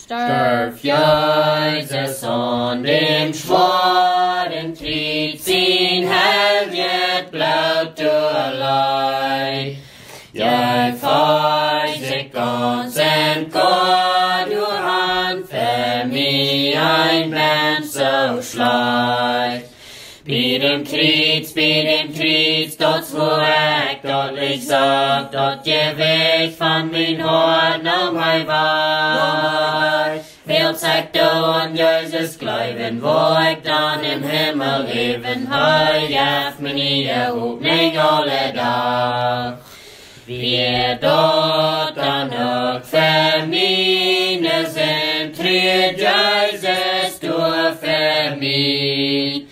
Storf, Jesus on dem Schwoaren Kjrietz sin helget blauw toerlei. Jij vaart zich ons en God uw hand voor mij een mens zo sleit. Bij dem Kjrietz, dat zwoer ik, dat ik zag, dat je weg van mijn hart naar mij waait. Veel zegt du an Jezus geloven, wo ik dan im Himmel leven, hij geeft me niet hoopning alle dag. Wie dat dan ook voor mij zijn, treedt Jezus door voor mij.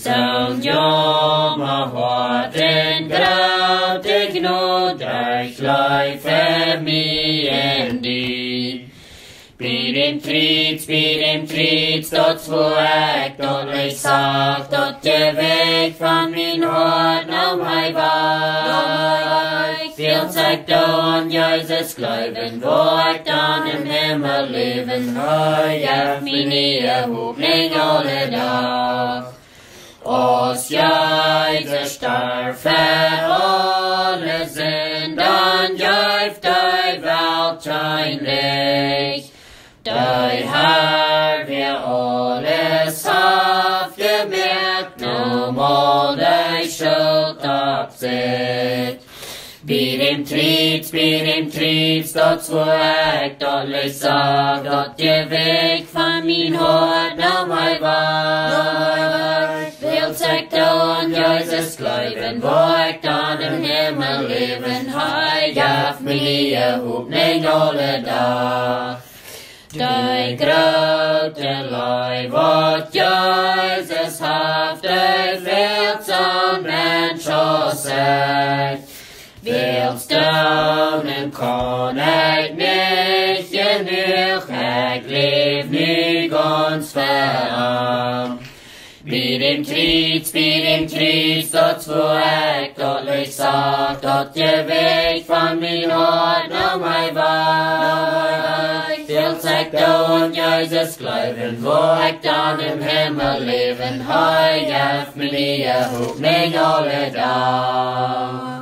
Zo'n jammer hart en groot ik nodig leid voor mij en die. Bij dem Kjrietz, dat zwoer ik, dat ik zag, dat je weg van mijn hart naar mij waait. Veel zegt du an Jezus geloven, wo ik dan im Himmel leven, hij geeft me niet hoopning alle dag. Als Jezus sterft voor alle zin, dan geeft hij welt zijn licht. Die Herr wir alles afgemerkt, nom al die Schuld op zich. Bij dem Kjrietz, dat zwoer ik, dat ik zag, dat je weg van mijn hart naar mij waait. Veel zegt du an Jezus geloven, wo ik dan im Himmel leven, hij geeft me niet hoopning alle dag. Die grote lui, wat Jezus heeft, die veel zo'n mens als ik. Veel steunen kan ik niet genoeg, ik leef nu ganz verarmt. Bij dem Kjrietz, dat zwoer ik, dat ik zag, dat je weg van mijn hart naar mij waait. Veel zegt du an Jezus geloven, wo ik dan im Himmel leven, hij geeft me niet hoopning alle dag.